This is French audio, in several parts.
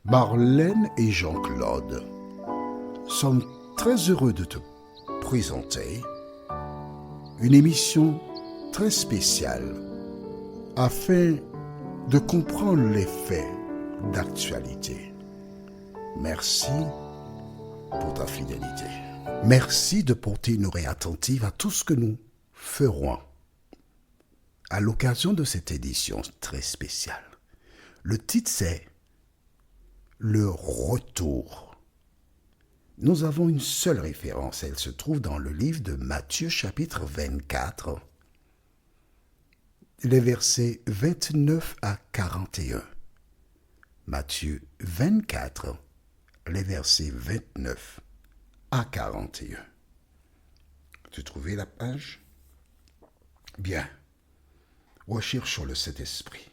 Marlène et Jean-Claude sommes très heureux de te présenter une émission très spéciale afin de comprendre les faits d'actualité. Merci pour ta fidélité. Merci de porter une oreille attentive à tout ce que nous ferons à l'occasion de cette édition très spéciale. Le titre c'est Le Retour. Nous avons une seule référence, elle se trouve dans le livre de Matthieu chapitre 24, les versets 29 à 41. Matthieu 24, les versets 29 à 41. Tu as trouvé la page? Bien. Recherchons le Saint-Esprit.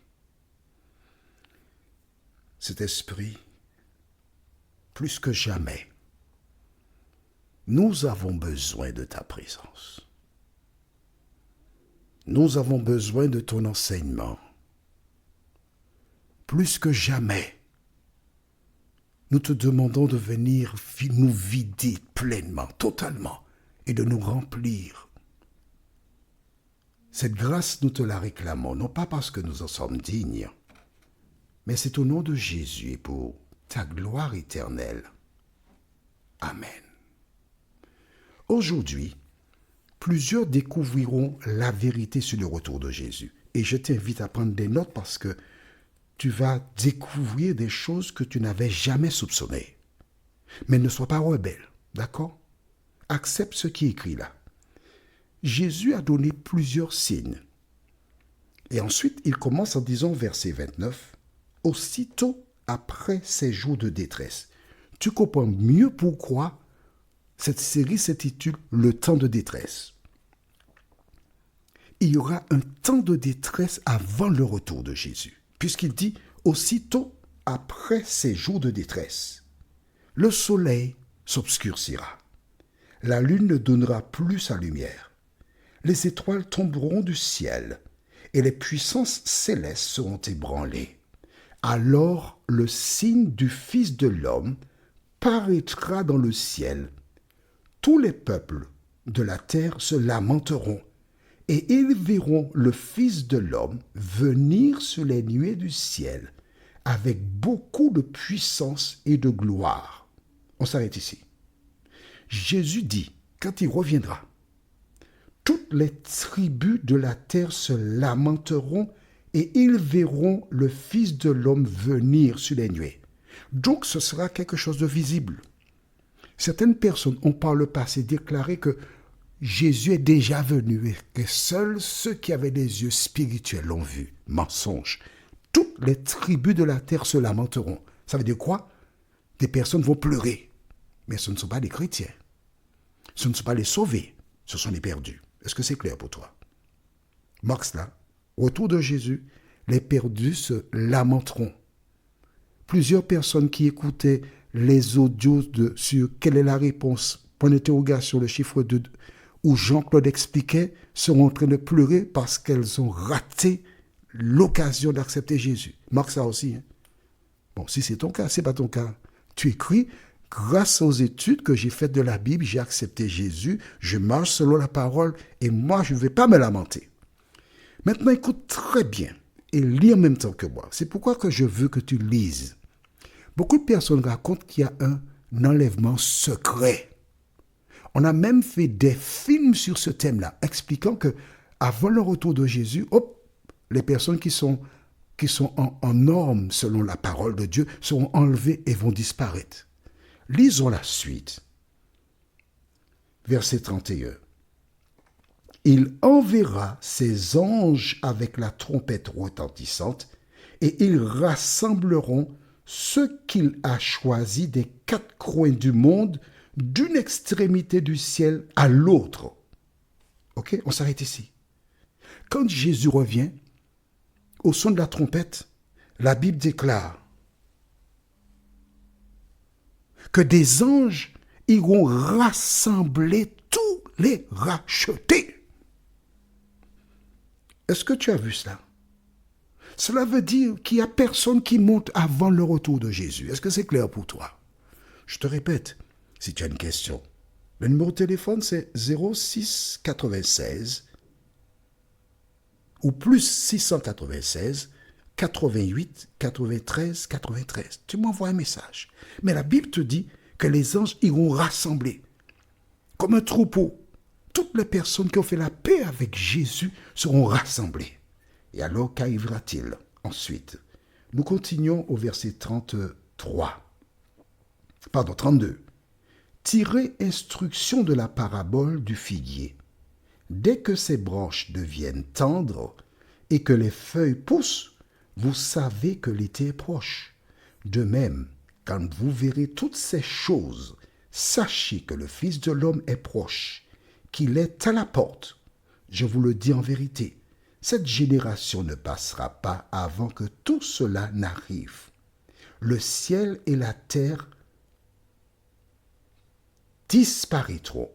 Cet esprit, plus que jamais, nous avons besoin de ta présence. Nous avons besoin de ton enseignement. Plus que jamais, nous te demandons de venir nous vider pleinement, totalement, et de nous remplir. Cette grâce, nous te la réclamons, non pas parce que nous en sommes dignes, mais c'est au nom de Jésus et pour ta gloire éternelle. Amen. Aujourd'hui, plusieurs découvriront la vérité sur le retour de Jésus. Et je t'invite à prendre des notes parce que tu vas découvrir des choses que tu n'avais jamais soupçonnées. Mais ne sois pas rebelle, d'accord? Accepte ce qui est écrit là. Jésus a donné plusieurs signes. Et ensuite, il commence en disant, verset 29, « Aussitôt après ces jours de détresse ». Tu comprends mieux pourquoi cette série s'intitule « Le temps de détresse ». Il y aura un temps de détresse avant le retour de Jésus, puisqu'il dit « Aussitôt après ces jours de détresse ». Le soleil s'obscurcira, la lune ne donnera plus sa lumière. Les étoiles tomberont du ciel et les puissances célestes seront ébranlées. Alors le signe du Fils de l'homme paraîtra dans le ciel. Tous les peuples de la terre se lamenteront et ils verront le Fils de l'homme venir sur les nuées du ciel avec beaucoup de puissance et de gloire. On s'arrête ici. Jésus dit, quand il reviendra, toutes les tribus de la terre se lamenteront et ils verront le Fils de l'homme venir sur les nuées. Donc ce sera quelque chose de visible. Certaines personnes ont par le passé déclaré que Jésus est déjà venu et que seuls ceux qui avaient des yeux spirituels l'ont vu. Mensonge. Toutes les tribus de la terre se lamenteront. Ça veut dire quoi? Des personnes vont pleurer. Mais ce ne sont pas des chrétiens. Ce ne sont pas les sauvés. Ce sont les perdus. Est-ce que c'est clair pour toi? Marque cela. Autour de Jésus, les perdus se lamenteront. Plusieurs personnes qui écoutaient les audios sur quelle est la réponse, point d'interrogation, le chiffre 2, où Jean-Claude expliquait, seront en train de pleurer parce qu'elles ont raté l'occasion d'accepter Jésus. Marque ça aussi. Hein? Bon, si c'est ton cas, c'est pas ton cas. Tu écris, grâce aux études que j'ai faites de la Bible, j'ai accepté Jésus, je marche selon la parole et moi, je ne vais pas me lamenter. Maintenant, écoute très bien et lis en même temps que moi. C'est pourquoi que je veux que tu lises. Beaucoup de personnes racontent qu'il y a un enlèvement secret. On a même fait des films sur ce thème-là, expliquant que avant le retour de Jésus, les personnes qui sont en norme selon la parole de Dieu seront enlevées et vont disparaître. Lisons la suite. Verset 31. Il enverra ses anges avec la trompette retentissante et ils rassembleront ceux qu'il a choisis des quatre coins du monde d'une extrémité du ciel à l'autre. Ok, on s'arrête ici. Quand Jésus revient, au son de la trompette, la Bible déclare que des anges iront rassembler tous les rachetés. Est-ce que tu as vu cela? Cela veut dire qu'il n'y a personne qui monte avant le retour de Jésus. Est-ce que c'est clair pour toi? Je te répète, si tu as une question, le numéro de téléphone c'est 06 96 ou plus 696 88 93 93. Tu m'envoies un message. Mais la Bible te dit que les anges iront rassembler comme un troupeau. Toutes les personnes qui ont fait la paix avec Jésus seront rassemblées. Et alors, qu'arrivera-t-il ensuite? Nous continuons au verset 32. Tirez instruction de la parabole du figuier. Dès que ses branches deviennent tendres et que les feuilles poussent, vous savez que l'été est proche. De même, quand vous verrez toutes ces choses, sachez que le Fils de l'homme est proche, qu'il est à la porte. Je vous le dis en vérité, cette génération ne passera pas avant que tout cela n'arrive. Le ciel et la terre disparaîtront,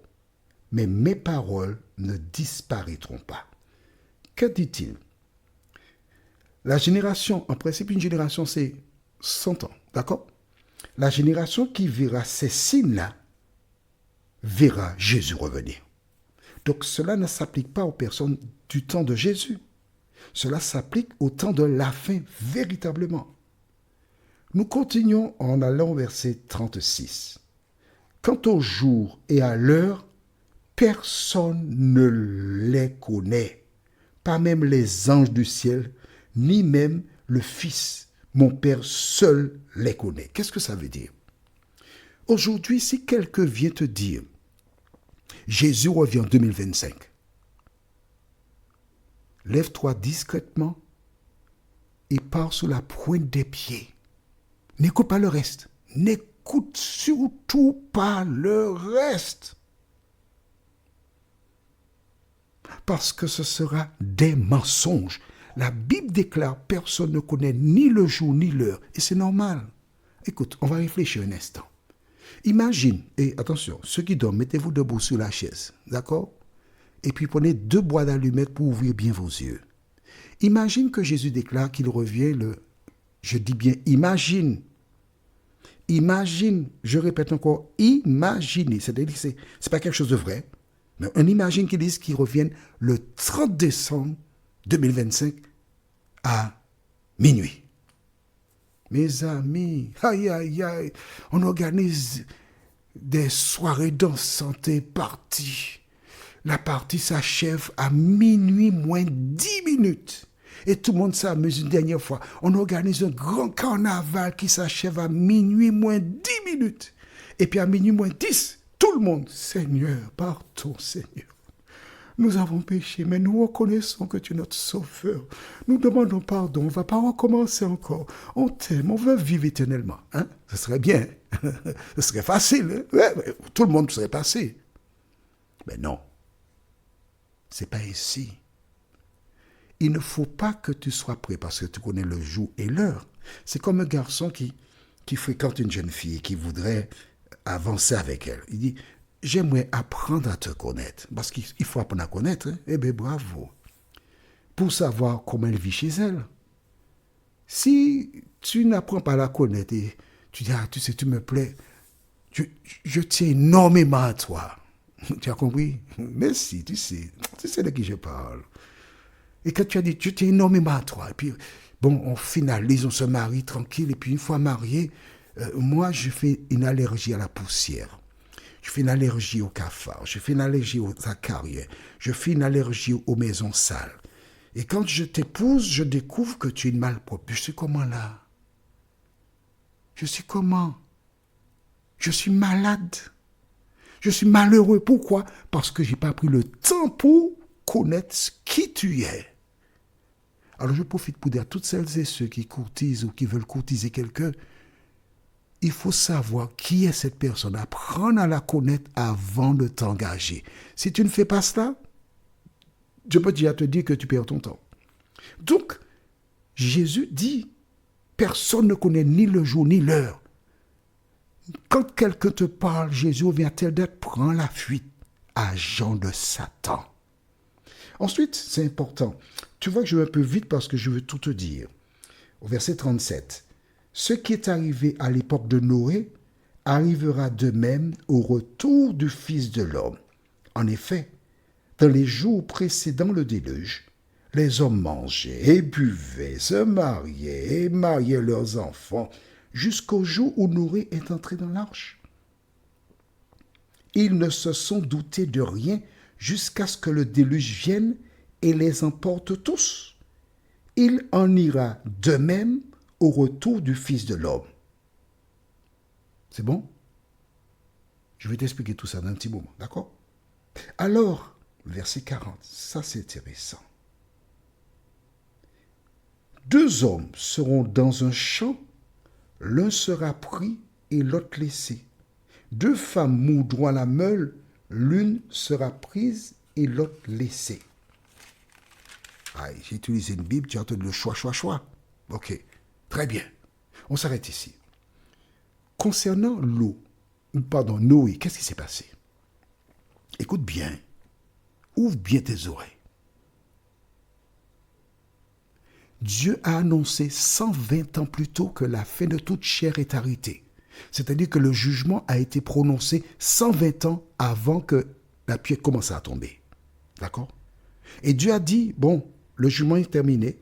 mais mes paroles ne disparaîtront pas. Que dit-il? La génération, en principe, une génération, c'est 100 ans, d'accord? La génération qui verra ces signes-là verra Jésus revenir. Donc cela ne s'applique pas aux personnes du temps de Jésus. Cela s'applique au temps de la fin, véritablement. Nous continuons en allant au verset 36. Quant au jour et à l'heure, personne ne les connaît, pas même les anges du ciel, ni même le Fils. Mon Père seul les connaît. Qu'est-ce que ça veut dire? Aujourd'hui, si quelqu'un vient te dire Jésus revient en 2025, lève-toi discrètement et pars sur la pointe des pieds. N'écoute pas le reste. N'écoute surtout pas le reste. Parce que ce sera des mensonges. La Bible déclare personne ne connaît ni le jour ni l'heure. Et c'est normal. Écoute, on va réfléchir un instant. Imagine, et attention, ceux qui dorment, mettez-vous debout sur la chaise, d'accord? Et puis prenez 2 bois d'allumettes pour ouvrir bien vos yeux. Imagine que Jésus déclare qu'il revient je dis bien imagine. Imagine, je répète encore, imaginez. C'est-à-dire que c'est pas quelque chose de vrai, mais on imagine qu'il dise qu'il revienne le 30 décembre 2025 à minuit. Mes amis, aïe, aïe, aïe, on organise des soirées dansantes et parties. La partie s'achève à minuit moins 10 minutes. Et tout le monde s'amuse une dernière fois. On organise un grand carnaval qui s'achève à minuit moins 10 minutes. Et puis à minuit moins 10, tout le monde, Seigneur, pardon, Seigneur. Nous avons péché, mais nous reconnaissons que tu es notre sauveur. Nous demandons pardon, on ne va pas recommencer encore. On t'aime, on veut vivre éternellement. Hein? Ce serait bien, ce serait facile. Hein? Ouais, tout le monde serait passé. Mais non, c'est pas ainsi. Il ne faut pas que tu sois prêt parce que tu connais le jour et l'heure. C'est comme un garçon qui fréquente une jeune fille et qui voudrait avancer avec elle. Il dit, j'aimerais apprendre à te connaître. Parce qu'il faut apprendre à connaître. Hein? Eh bien, bravo. Pour savoir comment elle vit chez elle. Si tu n'apprends pas à la connaître et tu dis, tu sais, tu me plais, je tiens énormément à toi. Tu as compris? Merci, tu sais de qui je parle. Et quand tu as dit, je tiens énormément à toi. Et puis, bon, on finalise, on se marie tranquille. Et puis, une fois marié, moi, je fais une allergie à la poussière. Je fais une allergie aux cafards. Je fais une allergie aux acariens. Je fais une allergie aux maisons sales. Et quand je t'épouse, je découvre que tu es une malpropre. Je suis comment là? Je suis comment? Je suis malade. Je suis malheureux. Pourquoi? Parce que je n'ai pas pris le temps pour connaître qui tu es. Alors je profite pour dire à toutes celles et ceux qui courtisent ou qui veulent courtiser quelqu'un, il faut savoir qui est cette personne, apprendre à la connaître avant de t'engager. Si tu ne fais pas cela, je peux déjà te dire que tu perds ton temps. Donc, Jésus dit, personne ne connaît ni le jour ni l'heure. Quand quelqu'un te parle, Jésus vient à telle date, prends la fuite, agent de Satan. Ensuite, c'est important. Tu vois que je vais un peu vite parce que je veux tout te dire. Au verset 37, ce qui est arrivé à l'époque de Noé arrivera de même au retour du Fils de l'homme. En effet, dans les jours précédant le déluge, les hommes mangeaient et buvaient, se mariaient et mariaient leurs enfants jusqu'au jour où Noé est entré dans l'arche. Ils ne se sont doutés de rien jusqu'à ce que le déluge vienne et les emporte tous. Il en ira de même au retour du Fils de l'homme. C'est bon? Je vais t'expliquer tout ça dans un petit moment, d'accord? Alors, verset 40, ça c'est intéressant. Deux hommes seront dans un champ, l'un sera pris et l'autre laissé. Deux femmes moudront la meule, l'une sera prise et l'autre laissée. Ah, j'ai utilisé une Bible, tu as entendu le choix. Ok, très bien. On s'arrête ici. Concernant Noé, qu'est-ce qui s'est passé? Écoute bien, ouvre bien tes oreilles. Dieu a annoncé 120 ans plus tôt que la fin de toute chair est arrêtée. C'est-à-dire que le jugement a été prononcé 120 ans avant que la pluie commence à tomber. D'accord? Et Dieu a dit, bon, le jugement est terminé.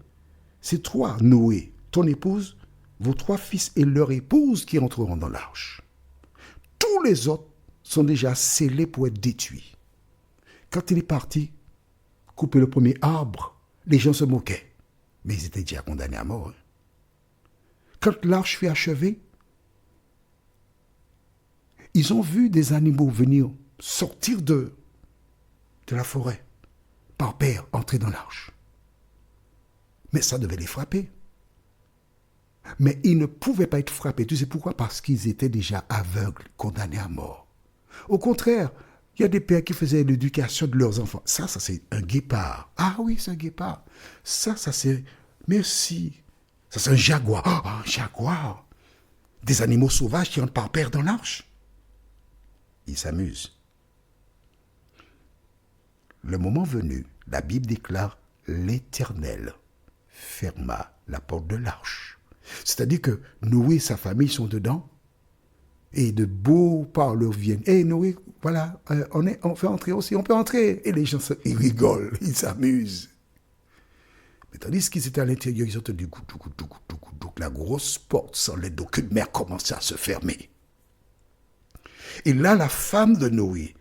C'est toi, Noé, ton épouse, vos trois fils et leur épouse qui entreront dans l'arche. Tous les autres sont déjà scellés pour être détruits. Quand il est parti, couper le premier arbre, les gens se moquaient. Mais ils étaient déjà condamnés à mort. Quand l'arche fut achevée, ils ont vu des animaux venir sortir de la forêt, par paire, entrer dans l'arche. Mais ça devait les frapper. Mais ils ne pouvaient pas être frappés. Tu sais pourquoi? Parce qu'ils étaient déjà aveugles, condamnés à mort. Au contraire, il y a des pères qui faisaient l'éducation de leurs enfants. Ça c'est un guépard. Ah oui, c'est un guépard. Ça c'est... Merci. Ça, c'est un jaguar. Oh, un jaguar. Des animaux sauvages qui entrent par paire dans l'arche. Ils s'amusent. Le moment venu, la Bible déclare l'Éternel ferma la porte de l'arche. C'est-à-dire que Noé et sa famille sont dedans et de beaux parleurs viennent. Hé Noé, voilà, on fait entrer aussi, on peut entrer. Et les gens ils rigolent, ils s'amusent. Mais tandis qu'ils étaient à l'intérieur, ils ont entendu donc la grosse porte sans l'aide d'aucune mer commençait à se fermer. Et là, la femme de Noé,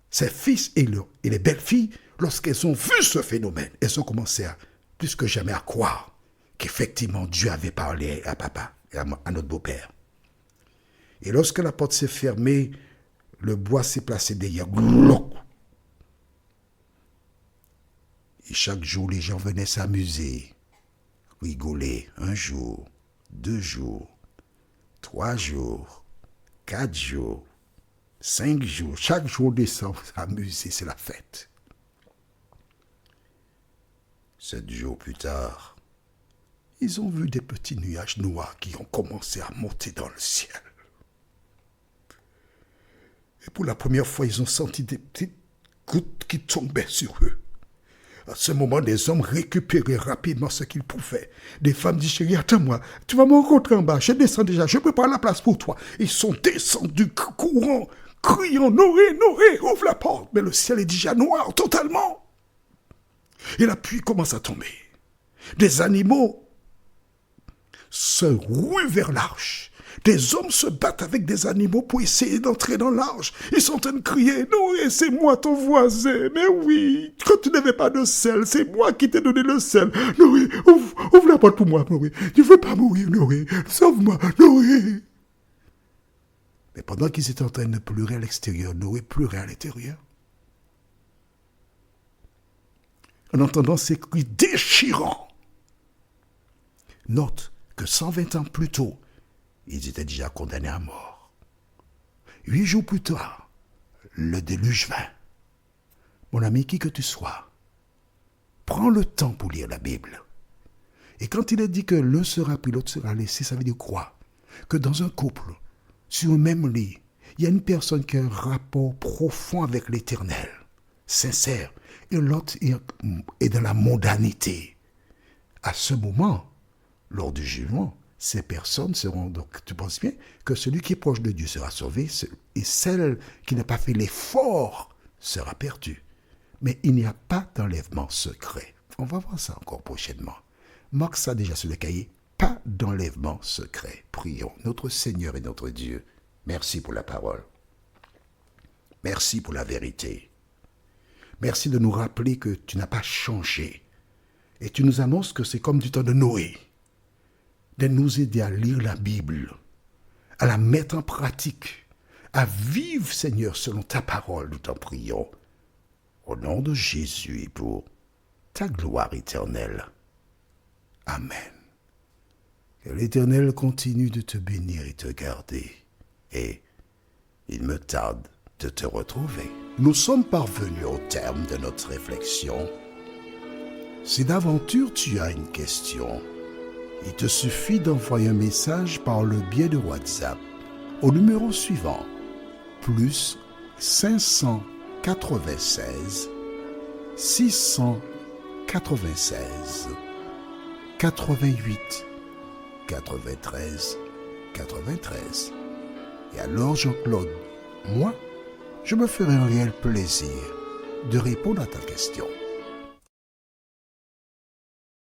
ses fils et les belles-filles, lorsqu'elles ont vu ce phénomène, elles ont commencé plus que jamais à croire qu'effectivement Dieu avait parlé à papa et à notre beau-père. Et lorsque la porte s'est fermée, le bois s'est placé derrière. Et chaque jour, les gens venaient s'amuser, rigoler. 1 jour, 2 jours, 3 jours, 4 jours, 5 jours. Chaque jour décembre, s'amuser, c'est la fête. 7 jours plus tard, ils ont vu des petits nuages noirs qui ont commencé à monter dans le ciel. Et pour la première fois, ils ont senti des petites gouttes qui tombaient sur eux. À ce moment, les hommes récupéraient rapidement ce qu'ils pouvaient. Des femmes disent, chérie, attends-moi, tu vas me rencontrer en bas, je descends déjà, je prépare la place pour toi. Ils sont descendus courant, criant, Noé, Noé, ouvre la porte. Mais le ciel est déjà noir, totalement. Et la pluie commence à tomber. Des animaux se ruent vers l'arche. Des hommes se battent avec des animaux pour essayer d'entrer dans l'arche. Ils sont en train de crier, Noé, c'est moi ton voisin. Mais oui, quand tu n'avais pas de sel, c'est moi qui t'ai donné le sel. Noé, ouvre la porte pour moi, Noé. Je ne veux pas mourir, Noé. Sauve-moi, Noé. Mais pendant qu'ils étaient en train de pleurer à l'extérieur, Noé pleurait à l'intérieur. En entendant ces cris déchirants. Note que 120 ans plus tôt, ils étaient déjà condamnés à mort. 8 jours plus tard, le déluge vint. Mon ami, qui que tu sois, prends le temps pour lire la Bible. Et quand il est dit que l'un sera pris, l'autre sera laissé, ça veut dire quoi? Que dans un couple, sur un même lit, il y a une personne qui a un rapport profond avec l'Éternel. sincère, et l'autre est dans la mondanité. À ce moment, lors du jugement, ces personnes seront donc, tu penses bien, que celui qui est proche de Dieu sera sauvé, et celle qui n'a pas fait l'effort sera perdue. Mais il n'y a pas d'enlèvement secret. On va voir ça encore prochainement. Marque ça déjà sur le cahier. Pas d'enlèvement secret. Prions. Notre Seigneur et notre Dieu, merci pour la parole. Merci pour la vérité. Merci de nous rappeler que tu n'as pas changé. Et tu nous annonces que c'est comme du temps de Noé. De nous aider à lire la Bible, à la mettre en pratique, à vivre, Seigneur, selon ta parole, nous t'en prions. Au nom de Jésus et pour ta gloire éternelle. Amen. Que l'Éternel continue de te bénir et te garder. Et il me tarde de te retrouver. Nous sommes parvenus au terme de notre réflexion. Si d'aventure tu as une question, il te suffit d'envoyer un message par le biais de WhatsApp au numéro suivant, plus 596 696 88 93 93. Et alors Jean-Claude, moi, je me ferai un réel plaisir de répondre à ta question.